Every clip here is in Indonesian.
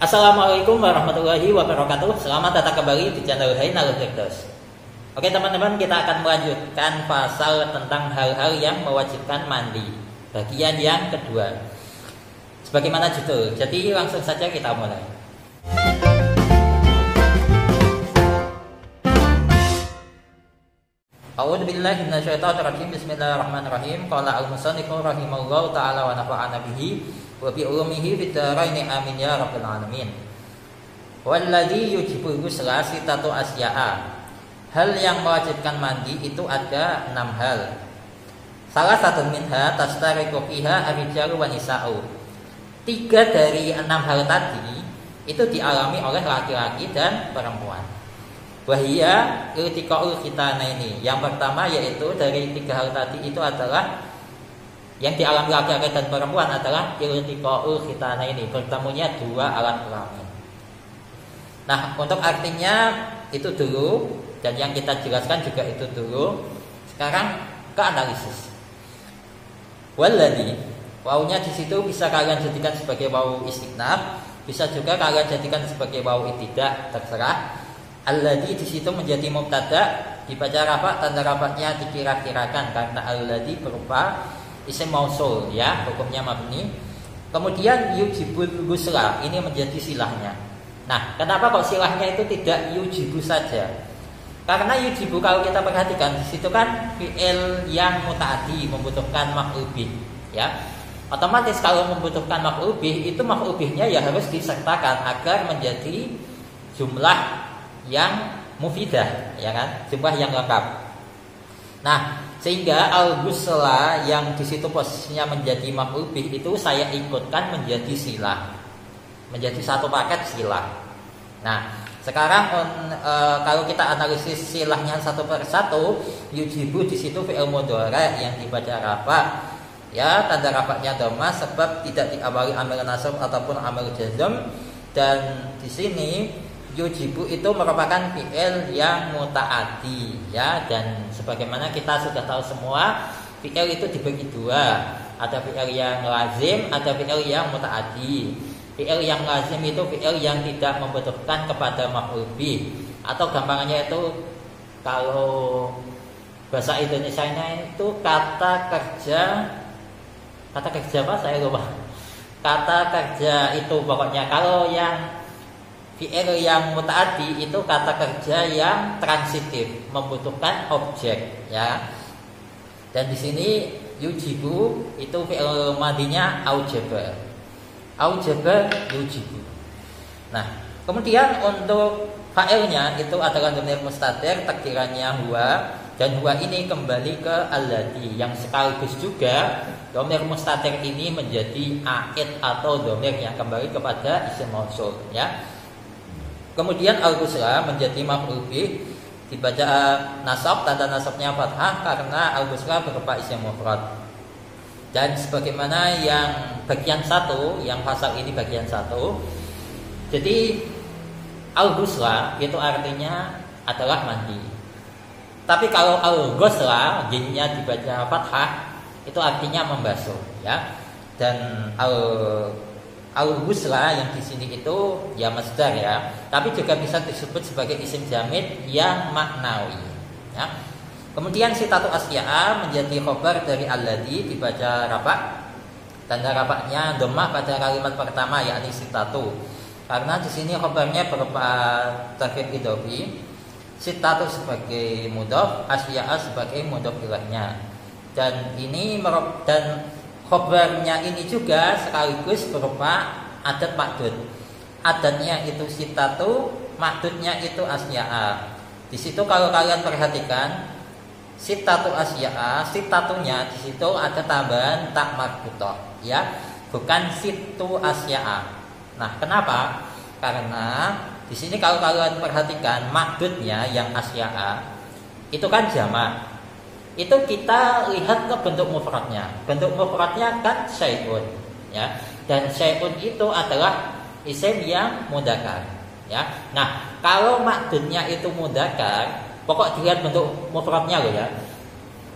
Assalamualaikum warahmatullahi wabarakatuh. Selamat datang kembali di channel Hainal Firdaus. Oke teman-teman, kita akan melanjutkan pasal tentang hal-hal yang mewajibkan mandi, bagian yang kedua, sebagaimana judul. Jadi langsung saja kita mulai. A'udzubillahi minasyaitonirrajim. Bismillahirrahmanirrahim. Qala al-musannifu rahimallahu ta'ala wa nafa'ana bihi wa bi ulumihi fid dharain amin ya rabbal alamin. Walladzi yujibu ghusla sitatu asya'a. Hal yang mewajibkan mandi itu ada 6 hal. Salah satu minha tastariqu fiha ar-rijalu wa nisa'u. 3 dari 6 hal tadi itu dialami oleh laki-laki dan perempuan. Wahia iltiqaul khitanaini. Yang pertama yaitu dari 3 hal tadi itu adalah yang dialami laki-laki dan perempuan adalah iltiqaul khitanaini, bertemunya 2 alat kelamin. Nah, untuk artinya itu dulu, dan yang kita jelaskan juga itu dulu. Sekarang ke analisis. Walladzi, wawunya di situ bisa kalian jadikan sebagai wawu istinaf, bisa juga kalian jadikan sebagai wawu ibtidah, terserah. Alladzi di situ menjadi mubtada, dibaca rafa, tanda rafanya dikira-kirakan karena alladzi berupa isim mausul, ya, hukumnya mabni. Kemudian yujibul ghusla, ini menjadi silahnya. Nah, kenapa kok silahnya itu tidak yujibu saja? Karena yujibu kalau kita perhatikan di situ kan fi'il yang muta'addi, membutuhkan maf'ul bih, ya. Otomatis kalau membutuhkan maf'ul bih, itu maf'ul bihnya ya harus disertakan agar menjadi jumlah yang mufidah, ya kan? Jumlah yang lengkap. Nah, sehingga al-ghusla yang di situ posisinya menjadi maf'ul bih itu saya ikutkan menjadi silah, menjadi satu paket silah. Nah, sekarang kalau kita analisis silahnya satu per satu, yujibu di situ fi'il mudhari yang dibaca rafa, ya, tanda rafanya dhamma sebab tidak diawali amil nasab ataupun amil jazm. Dan di sini yujibu itu merupakan fi'il yang muta'addi, ya, dan sebagaimana kita sudah tahu semua, fi'il itu dibagi 2. Ada fi'il yang lazim, ada fi'il yang muta'addi. Fi'il yang lazim itu fi'il yang tidak membutuhkan kepada maf'ul bih, atau gampangnya itu kalau bahasa Indonesianya itu kata kerja apa saya lupa. Kata kerja itu pokoknya kalau yang fi'il yang muta'addi itu kata kerja yang transitif, membutuhkan objek, ya. Dan di sini yujibu itu fi'il madinya aujaba. Aujaba yujibu. Nah, kemudian untuk fa'ilnya itu adalah dhamir mustatir, takdirannya huwa, dan huwa ini kembali ke alladzi, yang sekaligus juga dhamir mustatir ini menjadi aid atau dhamir yang kembali kepada isim mausul, ya. Kemudian al-ghusla menjadi maf'ul bih, dibaca nasab, tanda nasabnya fathah karena al-ghusla berupa isim mufrad. Dan sebagaimana yang bagian 1, yang pasal ini bagian 1. Jadi al-ghusla itu artinya adalah mandi. Tapi kalau al-ghusla jinnya dibaca fathah, itu artinya membasuh, ya. Dan al-ghusla yang di sini itu ya masdar, ya, tapi juga bisa disebut sebagai isim jamid yang maknawi, ya. Kemudian sitatu asya'a menjadi khobar dari alladzi, dibaca rafa, tanda rafanya dhammah pada kalimat pertama yakni sitatu. Karena di sini khobarnya berupa tarkib idhofi, sitatu sebagai mudhof, asya'a sebagai mudhof ilaihnya. Dan khobarnya ini juga sekaligus berupa adat makdud. Adatnya itu sitatu, makdudnya itu asya'a. Di situ kalau kalian perhatikan sitatu asya'a, sitatunya di situ ada tambahan tak marbutoh, ya, bukan situ asya'a. Nah, kenapa? Karena di sini kalau kalian perhatikan makdudnya yang asya'a itu kan jamak. Itu kita lihat ke bentuk mufradnya. Bentuk mufradnya kan syai'un, ya. Dan syai'un itu adalah isim yang mudzakkar, ya. Nah, kalau makdudnya itu mudzakkar, pokok dilihat bentuk mufradnya loh, ya.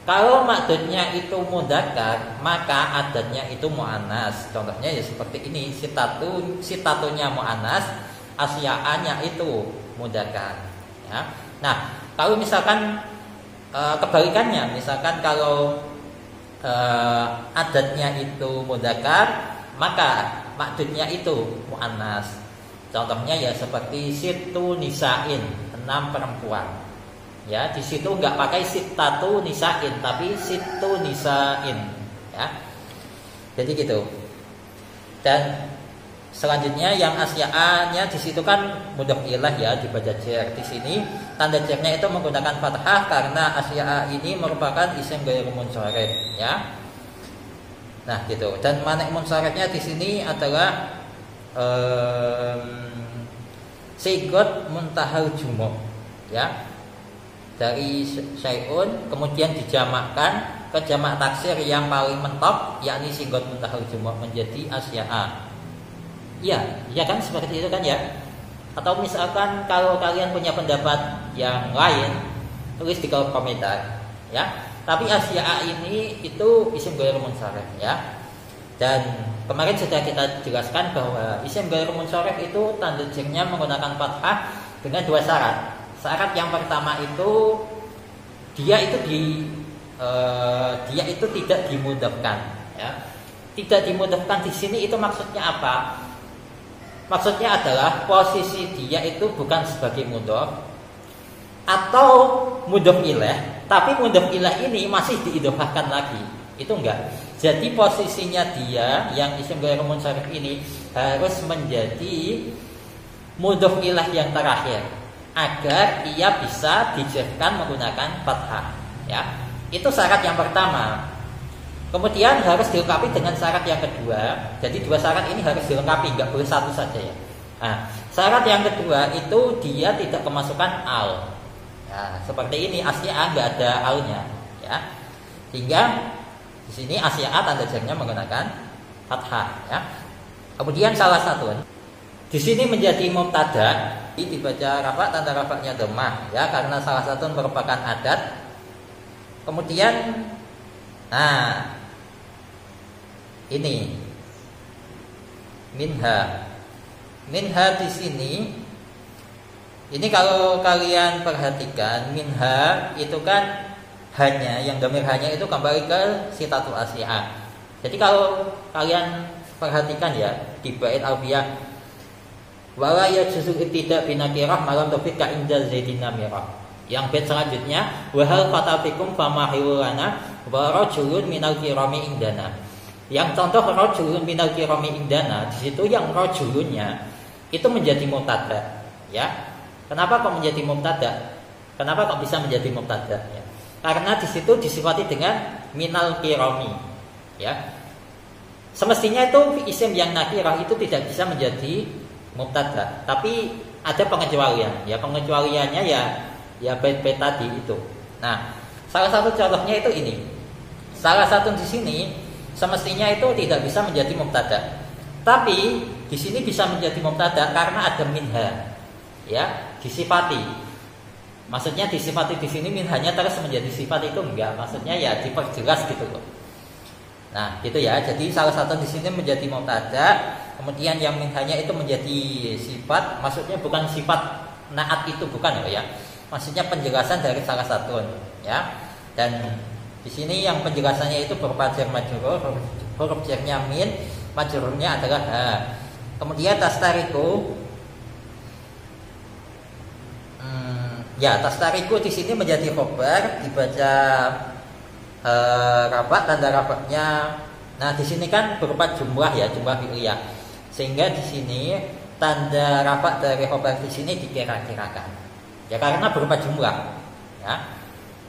Kalau makdudnya itu mudzakkar, maka adatnya itu muannas. Contohnya ya seperti ini, sitatunya muannas, asyaannya itu mudzakkar. Ya. Nah, kalau misalkan kebalikannya, misalkan kalau adatnya itu mudzakkar, maka makdudnya itu muannas. Contohnya ya seperti situ nisain, 6 perempuan. Ya, di situ nggak pakai sittatu nisain, tapi situ nisain. Ya, jadi gitu. Dan selanjutnya yang asyaannya di situ kan mudhof ilah ya, dibaca jar. Di sini tanda jarnya itu menggunakan fathah karena asya'a ini merupakan isim ghairu munsharif. Ya, nah gitu. Dan manik munsharifnya di sini adalah sigot muntahal jumuh. Ya. Dari syai'un kemudian dijamakkan ke jamak taksir yang paling mentok, yakni sigot muntahal jumuh menjadi asya'a. Iya, ya kan seperti itu kan ya. Atau misalkan kalau kalian punya pendapat yang lain, tulis di kolom komentar ya. Tapi asya'a ini itu isim ghairu munsharif ya. Dan kemarin sudah kita jelaskan bahwa isim ghairu munsharif itu tanda jarnya menggunakan fathah dengan 2 syarat. Syarat yang pertama itu dia itu tidak dimudhafkan ya. Tidak dimudhafkan di sini itu maksudnya apa? Maksudnya adalah posisi dia itu bukan sebagai mudhaf atau mudhaf ilaih, tapi mudhaf ilaih ini masih diidhofahkan lagi. Itu enggak. Jadi posisinya dia yang isim ghairu munsharif ini harus menjadi mudhaf ilaih yang terakhir, agar ia bisa dijarkan menggunakan fathah ya. Itu syarat yang pertama. Kemudian harus dilengkapi dengan syarat yang kedua. Jadi 2 syarat ini harus dilengkapi, nggak boleh satu saja ya. Nah, syarat yang kedua itu dia tidak kemasukan al. Ya, seperti ini asya'a nggak ada alnya ya. Sehingga di sini asya'a tanda jarnya menggunakan fathah ya. Kemudian salah satu di sini menjadi mubtada, dibaca rafa, tanda rafanya dhammah ya, karena salah satu merupakan adat. Kemudian ini minha di sini, ini kalau kalian perhatikan minha itu kan hanya, yang dhamir hanya itu kembali ke sitatul asya'a. Jadi kalau kalian perhatikan ya di bait alfiyah, wala yajuzu ibtida binakirah malam taufiq ka inda zaidin namirah. Yang bait selanjutnya wa hal fatafikum famahilana wa rajulun minal kirami indana. Yang contoh rajulun minal kirami indana, di situ yang rajulunnya itu menjadi mubtada ya. Kenapa kok menjadi mubtada? Kenapa kok bisa menjadi mubtada ya? Karena di situ disifati dengan minal kirami ya. Semestinya itu isim yang nakirah itu tidak bisa menjadi mubtada, tapi ada pengecualian ya. Pengecualiannya ya bait-bait tadi itu. Nah, salah satu contohnya itu ini. Salah satu di sini semestinya itu tidak bisa menjadi mubtada, tapi di sini bisa menjadi mubtada karena ada minha ya, disifati. Maksudnya disifati di sini minhanya terus menjadi sifat itu enggak, maksudnya ya diperjelas gitu loh. Nah, gitu ya. Jadi salah satu di sini menjadi mubtada, kemudian yang minhanya itu menjadi sifat, maksudnya bukan sifat naat itu, bukan ya. Maksudnya penjelasan dari salah satu ya. Dan di sini yang penjelasannya itu berupa jar majrur, huruf jarnya min, majrurnya adalah ha. Kemudian tastariku tastariku di sini menjadi khobar, dibaca rafa, tanda rafanya. Nah, di sini kan berupa jumlah ya, jumlah fi'liyah. Sehingga di sini tanda rafa dari khobar di sini dikira-kirakan. Ya karena berupa jumlah. Ya.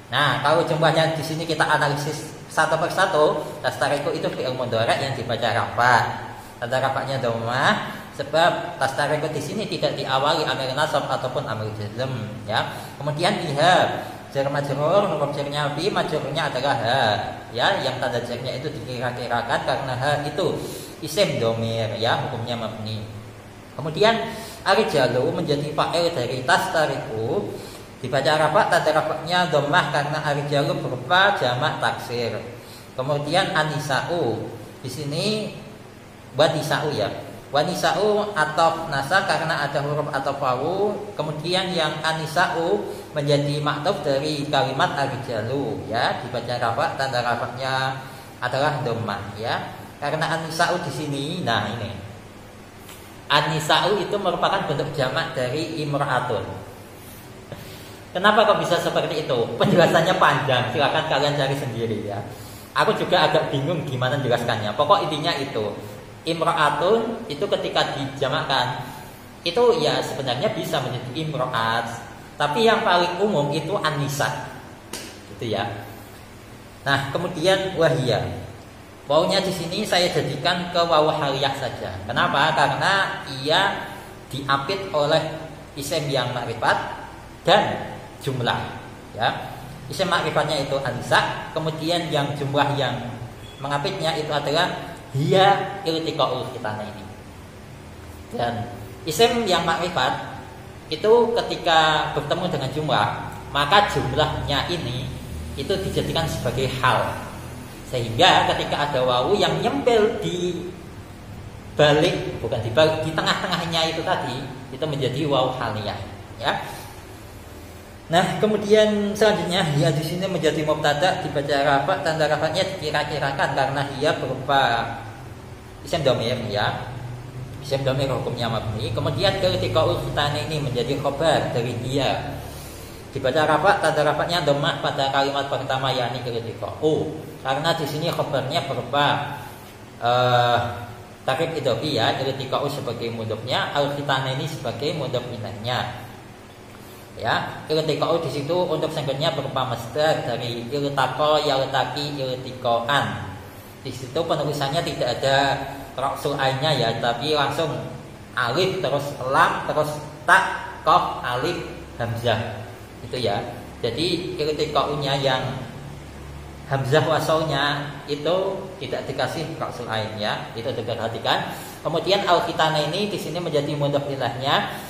Nah, kalau jumlahnya di sini kita analisis satu persatu, tastariku itu fi'il mudhari' yang dibaca rafa. Tanda rafanya dhammah, sebab tastariku di sini tidak diawali amil nasab ataupun amil jazm ya. Kemudian liha jar majrur, huruf jarnya fi, majrurnya adalah ha ya, yang tanda jarnya itu dikira-kirakan karena ha itu isim dhamir ya, hukumnya mabni. Kemudian arijalu menjadi fa'il dari tastariku Dibaca rafa, tanda rafanya dhammah karena ar-rijalu berupa jamak taksir. Kemudian anisa'u. Di sini wanisa'u ya. Wanisa'u atau nasa karena ada huruf atau wawu. Kemudian yang anisa'u menjadi maktuf dari kalimat ar-rijalu ya. Dibaca rafa, tanda rafanya adalah dhammah ya. Karena anisa'u di sini, nah ini. Anisa'u itu merupakan bentuk jamak dari imra'atun. Kenapa kok bisa seperti itu? Penjelasannya panjang, silakan kalian cari sendiri ya. Aku juga agak bingung gimana menjelaskannya. Pokok intinya itu, imra'atun itu ketika dijamakkan itu ya sebenarnya bisa menjadi imra'at, tapi yang paling umum itu anisa, gitu ya. Nah kemudian wahia, wawunya di sini saya jadikan ke wawu haliyah saja. Kenapa? Karena ia diapit oleh isim yang makrifat dan jumlah ya. Isim makrifatnya itu anisa, kemudian yang jumlah yang mengapitnya itu adalah hiya iltiqaul khitanaini. Dan isim yang makrifat itu ketika bertemu dengan jumlah, maka jumlahnya ini itu dijadikan sebagai hal. Sehingga ketika ada wawu yang nyempil di balik, bukan di balik, di tengah-tengahnya itu tadi, itu menjadi wawu haliyah ya. Nah, kemudian selanjutnya hiya di sini menjadi mubtada, dibaca rafa, tanda rafanya dikira-kirakan karena hiya berupa isim dhamir ya. Isim dhamir hukumnya mabni. Kemudian iltiqaul khitanaini menjadi khabar dari hiya. Dibaca rafa, tanda rafanya dhammah pada kalimat pertama yakni iltiqau. Karena di sini khabarnya berupa takrib idhofi ya, iltiqau sebagai mudhofnya, al khitanaini sebagai mudhof ilainya. Ya, iltiqau di situ untuk sengketnya berupa masdar dari iltaqa yaltaqi iltiqaan. Di situ penulisannya tidak ada ra'sul ainnya ya, tapi langsung alif terus lam terus ta qaf alif hamzah. Itu ya. Jadi iltiqaunya yang hamzah wasalnya itu tidak dikasih ra'sul ain ya. Itu diperhatikan. Kemudian al-khitana ini di sini menjadi mudhof ilahnya.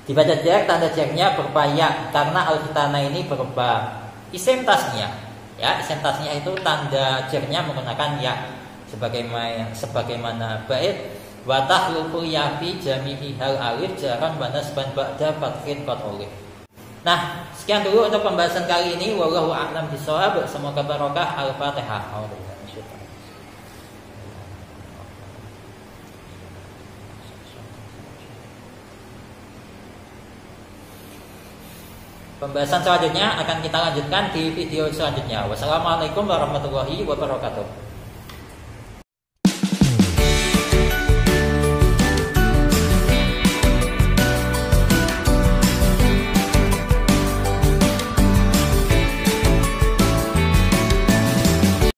Dibaca jar, tanda jarnya berupa ya, karena al-khitana ini berupa isim tasnya. Ya, isim tasnya itu tanda jarnya menggunakan ya, sebagaimana bait wa tahlufu ya fi jami'i hal alif jaran wa nasban ba'da fathin qad ulif. Nah, sekian dulu untuk pembahasan kali ini. Wallahu a'lam bishawab. Semoga barokah. Al-Fatihah. Pembahasan selanjutnya akan kita lanjutkan di video selanjutnya. Wassalamualaikum warahmatullahi wabarakatuh.